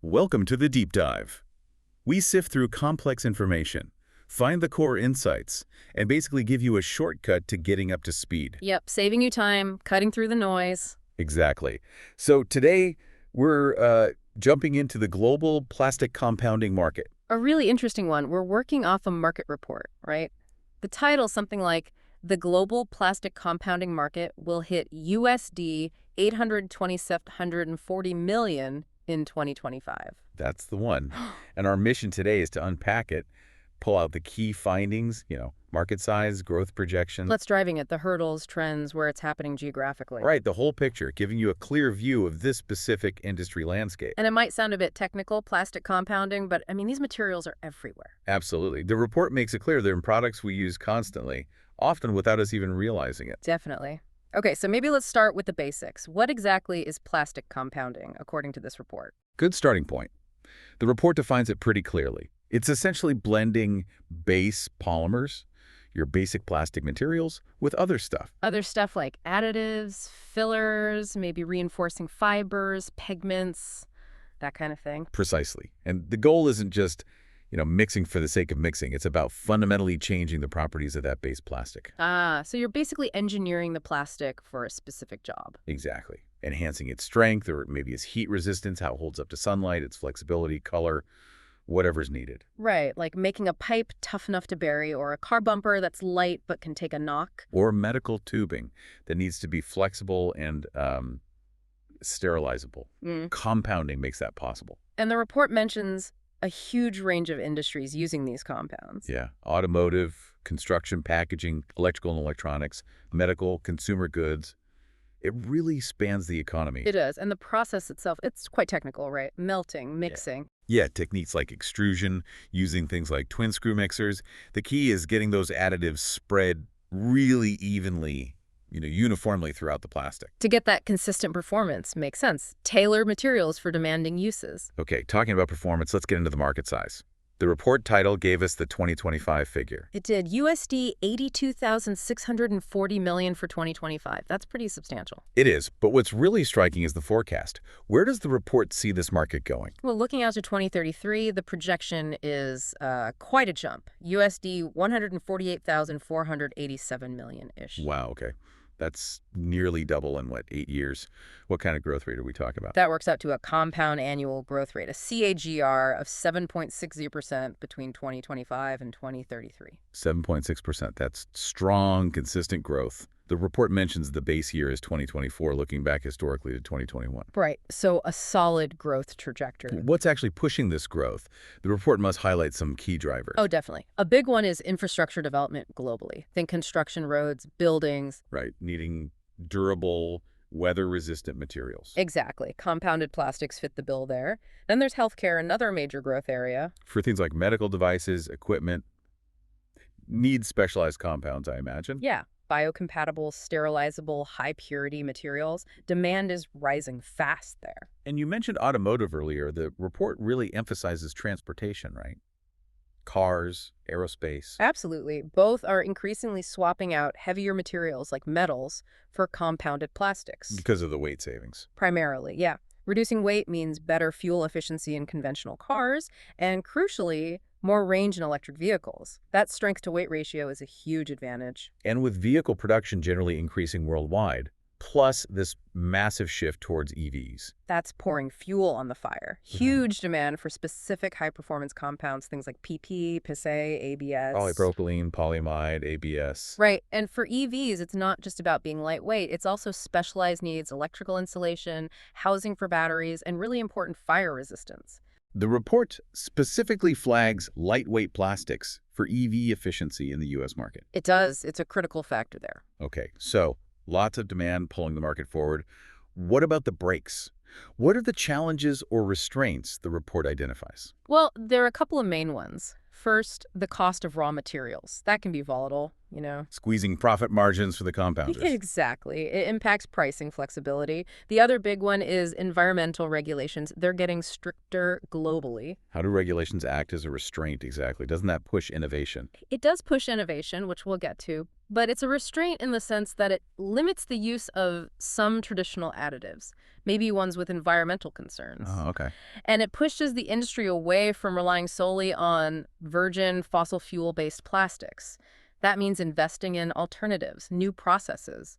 Welcome to the Deep Dive. We sift through complex information, find the core insights, and basically give you a shortcut to getting up to speed. Yep, saving you time, cutting through the noise. Exactly. So today, we're jumping into the global plastic compounding market. A really interesting one. We're working off a market report, right? The title's something like, "The global plastic compounding market will hit USD 827.40 million in 2025." That's the one. And our mission today is to unpack it, pull out the key findings, market size, growth projections. Let's driving it, the hurdles, trends, where it's happening geographically. Right, the whole picture, giving you a clear view of this specific industry landscape. And it might sound a bit technical, plastic compounding, but I mean, these materials are everywhere. Absolutely. The report makes it clear they're in products we use constantly, often without us even realizing it. Definitely. Okay, so maybe let's start with the basics. What exactly is plastic compounding, according to this report? Good starting point. The report defines it pretty clearly. It's essentially blending base polymers, your basic plastic materials, with other stuff. Other stuff like additives, fillers, maybe reinforcing fibers, pigments, that kind of thing. Precisely. And the goal isn't just, mixing for the sake of mixing. It's about fundamentally changing the properties of that base plastic. So you're basically engineering the plastic for a specific job. Exactly. Enhancing its strength or maybe its heat resistance, how it holds up to sunlight, its flexibility, color, whatever's needed. Right, like making a pipe tough enough to bury or a car bumper that's light but can take a knock. Or medical tubing that needs to be flexible and sterilizable. Compounding makes that possible. And the report mentions a huge range of industries using these compounds. Yeah. Automotive, construction, packaging, electrical and electronics, medical, consumer goods. It really spans the economy. It does. And the process itself, it's quite technical, right? Melting, mixing. Yeah, techniques like extrusion, using things like twin screw mixers. The key is getting those additives spread really evenly, uniformly throughout the plastic. To get that consistent performance, makes sense. Tailor materials for demanding uses. Okay, talking about performance, let's get into the market size. The report title gave us the 2025 figure. It did USD 82,640 million for 2025. That's pretty substantial. It is, but what's really striking is the forecast. Where does the report see this market going? Well, looking out to 2033, the projection is quite a jump. USD 148,487 million-ish. Wow, okay. That's nearly double in, 8 years? What kind of growth rate are we talking about? That works out to a compound annual growth rate, a CAGR of 7.60% between 2025 and 2033. 7.6%. That's strong, consistent growth. The report mentions the base year is 2024, looking back historically to 2021. Right, so a solid growth trajectory. What's actually pushing this growth? The report must highlight some key drivers. Oh, definitely. A big one is infrastructure development globally. Think construction, roads, buildings. Right, needing durable, weather-resistant materials. Exactly. Compounded plastics fit the bill there. Then there's healthcare, another major growth area. For things like medical devices, equipment, needs specialized compounds, I imagine. Yeah. Biocompatible, sterilizable, high-purity materials. Demand is rising fast there. And you mentioned automotive earlier. The report really emphasizes transportation, right? Cars, aerospace. Absolutely. Both are increasingly swapping out heavier materials like metals for compounded plastics. Because of the weight savings. Primarily, yeah. Reducing weight means better fuel efficiency in conventional cars, and crucially, more range in electric vehicles. That strength-to-weight ratio is a huge advantage. And with vehicle production generally increasing worldwide, plus this massive shift towards EVs. That's pouring fuel on the fire. Huge demand for specific high-performance compounds, things like PP, PISA, ABS. Polypropylene, polyamide, ABS. Right, and for EVs, it's not just about being lightweight. It's also specialized needs, electrical insulation, housing for batteries, and really important fire resistance. The report specifically flags lightweight plastics for EV efficiency in the U.S. market. It does. It's a critical factor there. Okay, so lots of demand pulling the market forward. What about the brakes? What are the challenges or restraints the report identifies? Well, there are a couple of main ones. First, the cost of raw materials. That can be volatile. you know? Squeezing profit margins for the compounders. Exactly. It impacts pricing flexibility. The other big one is environmental regulations. They're getting stricter globally. How do regulations act as a restraint exactly? Doesn't that push innovation? It does push innovation, which we'll get to, but it's a restraint in the sense that it limits the use of some traditional additives, maybe ones with environmental concerns. Oh, okay. And it pushes the industry away from relying solely on virgin fossil fuel-based plastics. That means investing in alternatives, new processes,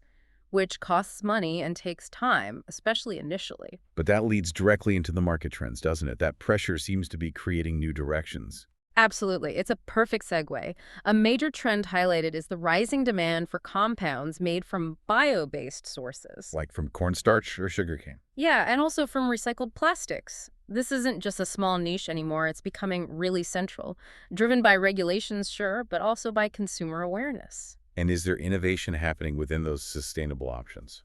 which costs money and takes time, especially initially. But that leads directly into the market trends, doesn't it? That pressure seems to be creating new directions. Absolutely. It's a perfect segue. A major trend highlighted is the rising demand for compounds made from bio-based sources. Like from cornstarch or sugarcane. Yeah, and also from recycled plastics. This isn't just a small niche anymore. It's becoming really central, driven by regulations, sure, but also by consumer awareness. And is there innovation happening within those sustainable options?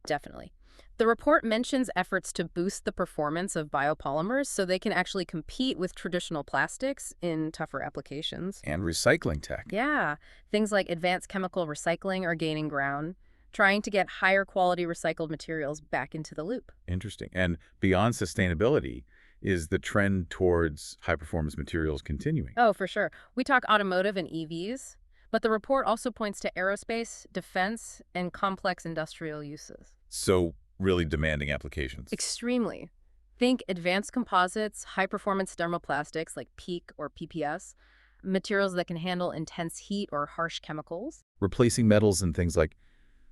Definitely. The report mentions efforts to boost the performance of biopolymers so they can actually compete with traditional plastics in tougher applications. And recycling tech. Yeah, things like advanced chemical recycling are gaining ground, trying to get higher quality recycled materials back into the loop. Interesting. And beyond sustainability, is the trend towards high-performance materials continuing? Oh, for sure. We talk automotive and EVs, but the report also points to aerospace, defense, and complex industrial uses. So really demanding applications. Extremely. Think advanced composites, high-performance thermoplastics like PEEK or PPS, materials that can handle intense heat or harsh chemicals. Replacing metals in things like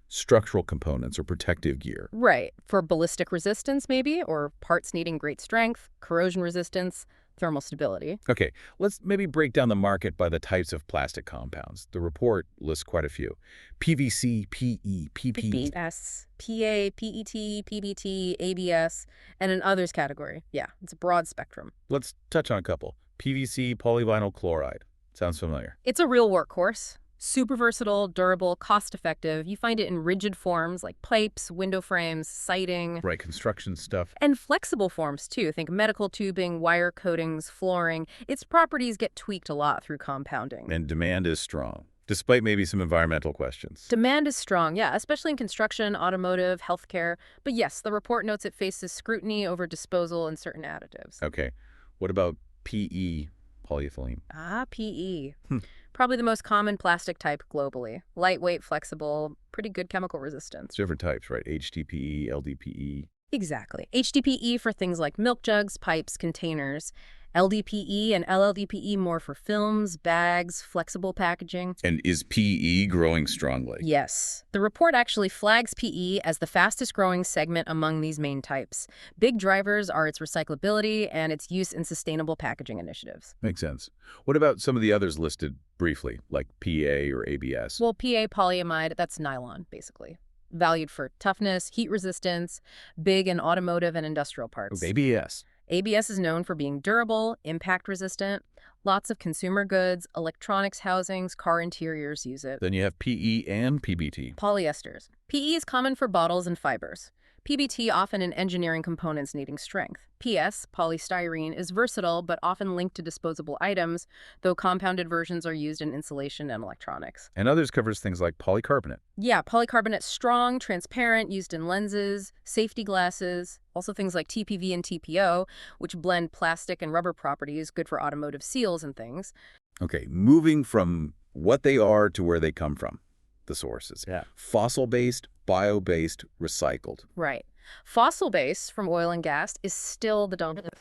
structural components or protective gear. Right. For ballistic resistance, maybe, or parts needing great strength, corrosion resistance, thermal stability. Okay, let's maybe break down the market by the types of plastic compounds. The report lists quite a few. PVC, PE, PP. PBS, PA, PET, PBT, ABS, and an others category. Yeah, it's a broad spectrum. Let's touch on a couple. PVC, polyvinyl chloride. Sounds familiar. It's a real workhorse. Super versatile, durable, cost-effective. You find it in rigid forms like pipes, window frames, siding. Right, construction stuff. And flexible forms, too. Think medical tubing, wire coatings, flooring. Its properties get tweaked a lot through compounding. And demand is strong, despite maybe some environmental questions. Demand is strong, yeah, especially in construction, automotive, healthcare. But yes, the report notes it faces scrutiny over disposal and certain additives. Okay, what about PE, polyethylene? Ah, PE. Probably the most common plastic type globally. Lightweight, flexible, pretty good chemical resistance. It's different types, right? HDPE, LDPE. Exactly. HDPE for things like milk jugs, pipes, containers. LDPE and LLDPE more for films, bags, flexible packaging. And is PE growing strongly? Yes. The report actually flags PE as the fastest growing segment among these main types. Big drivers are its recyclability and its use in sustainable packaging initiatives. Makes sense. What about some of the others listed briefly, like PA or ABS? Well, PA polyamide, that's nylon, basically. Valued for toughness, heat resistance, big in automotive and industrial parts. ABS. ABS is known for being durable, impact resistant. Lots of consumer goods, electronics housings, car interiors use it. Then you have PE and PBT. Polyesters. PE is common for bottles and fibers. PBT often in engineering components needing strength. PS, polystyrene, is versatile but often linked to disposable items, though compounded versions are used in insulation and electronics. And others covers things like polycarbonate. Yeah, polycarbonate's strong, transparent, used in lenses, safety glasses, also things like TPV and TPO, which blend plastic and rubber properties, good for automotive seals and things. Okay, moving from what they are to where they come from, the sources. Yeah. Fossil-based, bio-based, recycled. Right. Fossil base from oil and gas is still the dominant.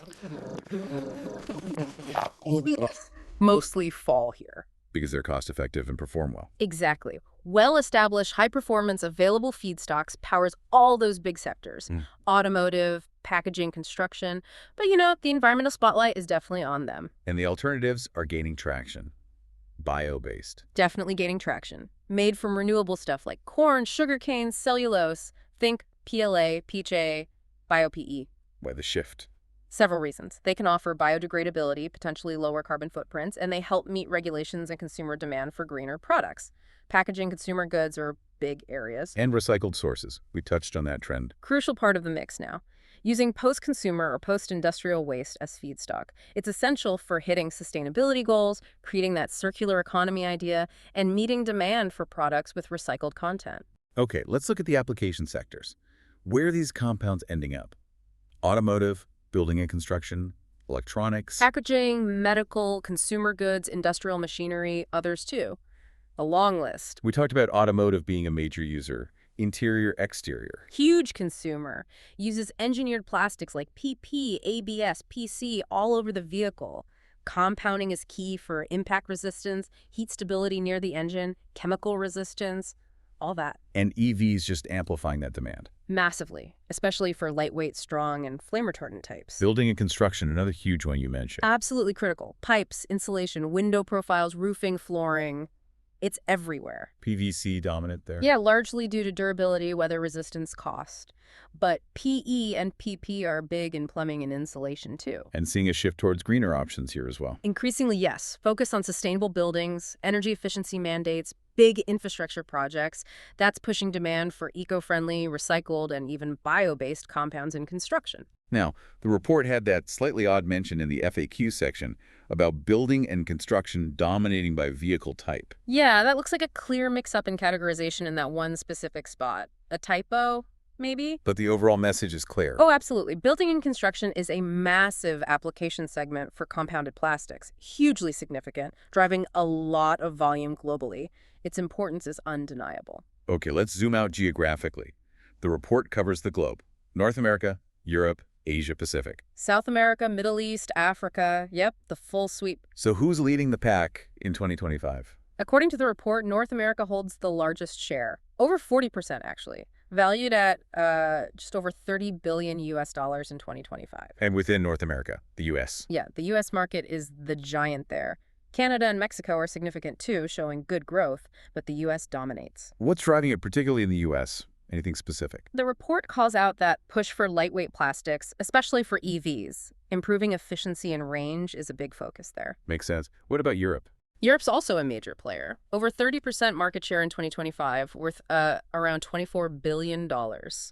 Mostly fall here. Because they're cost-effective and perform well. Exactly. Well-established, high-performance, available feedstocks powers all those big sectors. Automotive, packaging, construction. But, the environmental spotlight is definitely on them. And the alternatives are gaining traction. Bio-based. Definitely gaining traction. Made from renewable stuff like corn, sugarcane, cellulose. Think PLA, PHA, BioPE. Why the shift? Several reasons. They can offer biodegradability, potentially lower carbon footprints, and they help meet regulations and consumer demand for greener products. Packaging, consumer goods are big areas. And recycled sources. We touched on that trend. Crucial part of the mix now. using post-consumer or post-industrial waste as feedstock. It's essential for hitting sustainability goals, creating that circular economy idea, and meeting demand for products with recycled content. Okay, let's look at the application sectors. Where are these compounds ending up? Automotive, building and construction, electronics. Packaging, medical, consumer goods, industrial machinery, others too. A long list. We talked about automotive being a major user. Interior, exterior. Huge consumer. Uses engineered plastics like PP, ABS, PC all over the vehicle. Compounding is key for impact resistance, heat stability near the engine, chemical resistance, all that. And EVs just amplifying that demand. Massively, especially for lightweight, strong, and flame retardant types. Building and construction, another huge one you mentioned. Absolutely critical. Pipes, insulation, window profiles, roofing, flooring. It's everywhere. PVC dominant there. Yeah, largely due to durability, weather resistance, cost. But PE and PP are big in plumbing and insulation too. And seeing a shift towards greener options here as well. Increasingly, yes. Focus on sustainable buildings, energy efficiency mandates, big infrastructure projects. That's pushing demand for eco-friendly, recycled, and even bio-based compounds in construction. Now, the report had that slightly odd mention in the FAQ section about building and construction dominating by vehicle type. Yeah, that looks like a clear mix-up in categorization in that one specific spot. A typo, maybe? But the overall message is clear. Oh, absolutely. Building and construction is a massive application segment for compounded plastics, hugely significant, driving a lot of volume globally. Its importance is undeniable. Okay, let's zoom out geographically. The report covers the globe. North America, Europe, Asia Pacific. South America, Middle East, Africa, yep, the full sweep. So who's leading the pack in 2025? According to the report, North America holds the largest share, over 40% actually, valued at just over $30 billion US dollars in 2025. And within North America, the U.S. Yeah, the US market is the giant there. Canada and Mexico are significant too, showing good growth, but the US dominates. What's driving it, particularly in the U.S.? Anything specific? The report calls out that push for lightweight plastics, especially for EVs. Improving efficiency and range is a big focus there. Makes sense. What about Europe? Europe's also a major player. Over 30% market share in 2025, worth around $24 billion.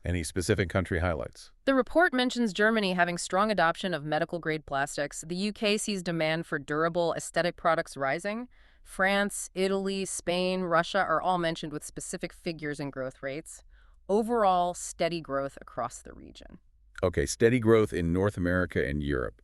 Any specific country highlights? The report mentions Germany having strong adoption of medical-grade plastics. The UK sees demand for durable, aesthetic products rising. France, Italy, Spain, Russia are all mentioned with specific figures and growth rates. Overall, steady growth across the region. Okay, steady growth in North America and Europe.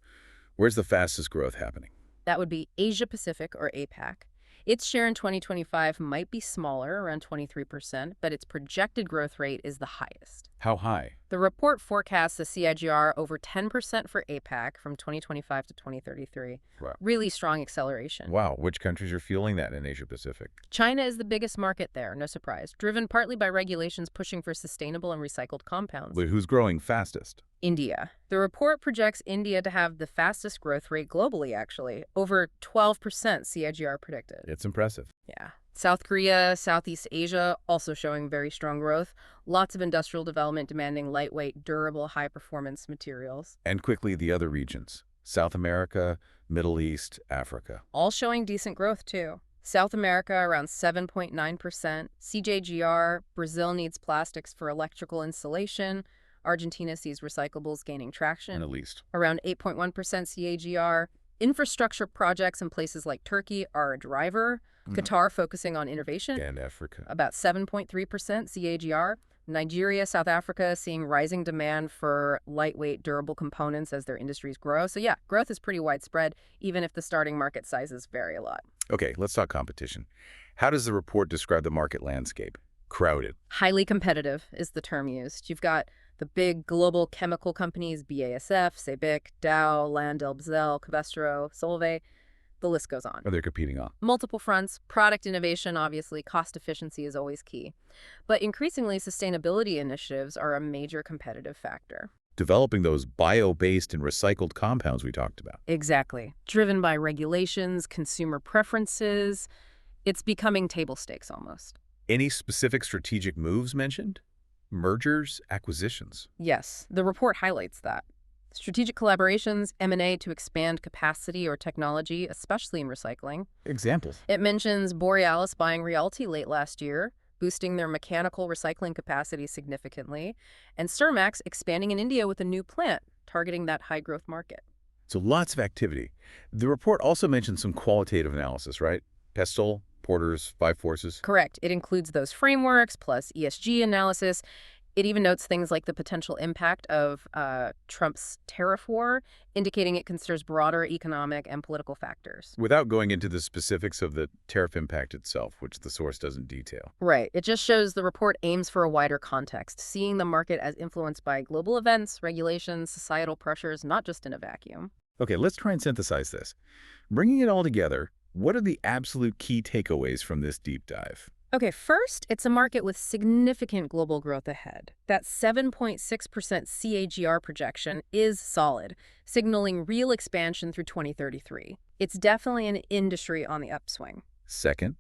Where's the fastest growth happening? That would be Asia Pacific or APAC. Its share in 2025 might be smaller, around 23%, but its projected growth rate is the highest. How high? The report forecasts a CAGR over 10% for APAC from 2025 to 2033. Wow. Really strong acceleration. Wow, which countries are fueling that in Asia Pacific? China is the biggest market there, no surprise, driven partly by regulations pushing for sustainable and recycled compounds. But who's growing fastest? India. The report projects India to have the fastest growth rate globally, actually, over 12% CAGR predicted. It's impressive. Yeah. South Korea, Southeast Asia, also showing very strong growth. Lots of industrial development demanding lightweight, durable, high-performance materials. And quickly, the other regions. South America, Middle East, Africa. All showing decent growth, too. South America, around 7.9%. CAGR, Brazil needs plastics for electrical insulation. Argentina sees recyclables gaining traction. Middle East. Around 8.1% CAGR. Infrastructure projects in places like Turkey are a driver. Qatar focusing on innovation. And Africa. About 7.3% CAGR. Nigeria, South Africa seeing rising demand for lightweight, durable components as their industries grow. So yeah, growth is pretty widespread, even if the starting market sizes vary a lot. Okay, let's talk competition. How does the report describe the market landscape? Crowded. Highly competitive is the term used. You've got the big global chemical companies, BASF, Sabic, Dow, LyondellBasell, Covestro, Solvay. The list goes on. Are they competing on? Multiple fronts. Product innovation, obviously. Cost efficiency is always key. But increasingly, sustainability initiatives are a major competitive factor. Developing those bio-based and recycled compounds we talked about. Exactly. Driven by regulations, consumer preferences. It's becoming table stakes almost. Any specific strategic moves mentioned? Mergers, acquisitions? Yes, the report highlights that. Strategic collaborations, M&A to expand capacity or technology, especially in recycling. Examples. It mentions Borealis buying Realty late last year, boosting their mechanical recycling capacity significantly, and Cermax expanding in India with a new plant, targeting that high-growth market. So lots of activity. The report also mentioned some qualitative analysis, right? Pestle, Porter's, Five Forces. Correct. It includes those frameworks plus ESG analysis. It even notes things like the potential impact of Trump's tariff war, indicating it considers broader economic and political factors. Without going into the specifics of the tariff impact itself, which the source doesn't detail. Right. It just shows the report aims for a wider context, seeing the market as influenced by global events, regulations, societal pressures, not just in a vacuum. Okay, let's try and synthesize this. Bringing it all together, what are the absolute key takeaways from this deep dive? Okay, first, it's a market with significant global growth ahead. That 7.6% CAGR projection is solid, signaling real expansion through 2033. It's definitely an industry on the upswing. Second,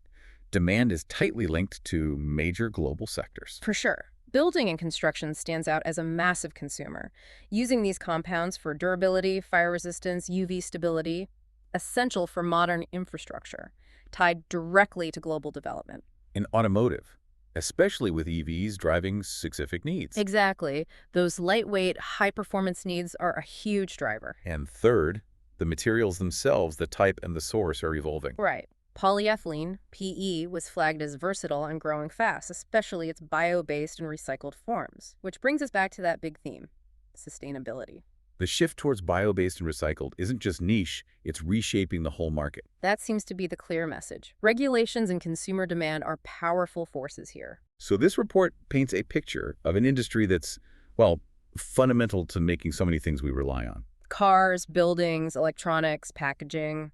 demand is tightly linked to major global sectors. For sure. Building and construction stands out as a massive consumer, using these compounds for durability, fire resistance, UV stability, essential for modern infrastructure, tied directly to global development. In automotive, especially with EVs driving specific needs. Exactly. Those lightweight, high-performance needs are a huge driver. And third, the materials themselves, the type and the source, are evolving. Right. Polyethylene, PE, was flagged as versatile and growing fast, especially its bio-based and recycled forms, which brings us back to that big theme, sustainability. The shift towards bio-based and recycled isn't just niche, it's reshaping the whole market. That seems to be the clear message. Regulations and consumer demand are powerful forces here. So this report paints a picture of an industry that's, well, fundamental to making so many things we rely on. Cars, buildings, electronics, packaging.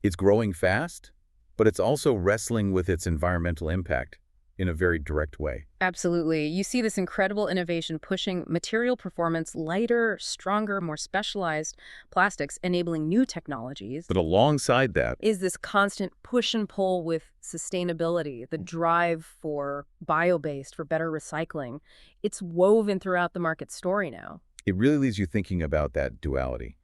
It's growing fast, but it's also wrestling with its environmental impact in a very direct way. Absolutely. You see this incredible innovation pushing material performance, lighter, stronger, more specialized plastics, enabling new technologies. But alongside that, Is this constant push and pull with sustainability, the drive for bio-based, for better recycling. It's woven throughout the market story now. it really leaves you thinking about that duality.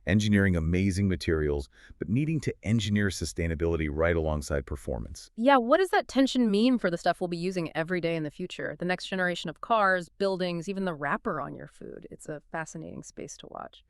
Engineering amazing materials, but needing to engineer sustainability right alongside performance. Yeah, what does that tension mean for the stuff we'll be using every day in the future? The next generation of cars, buildings, even the wrapper on your food. It's a fascinating space to watch.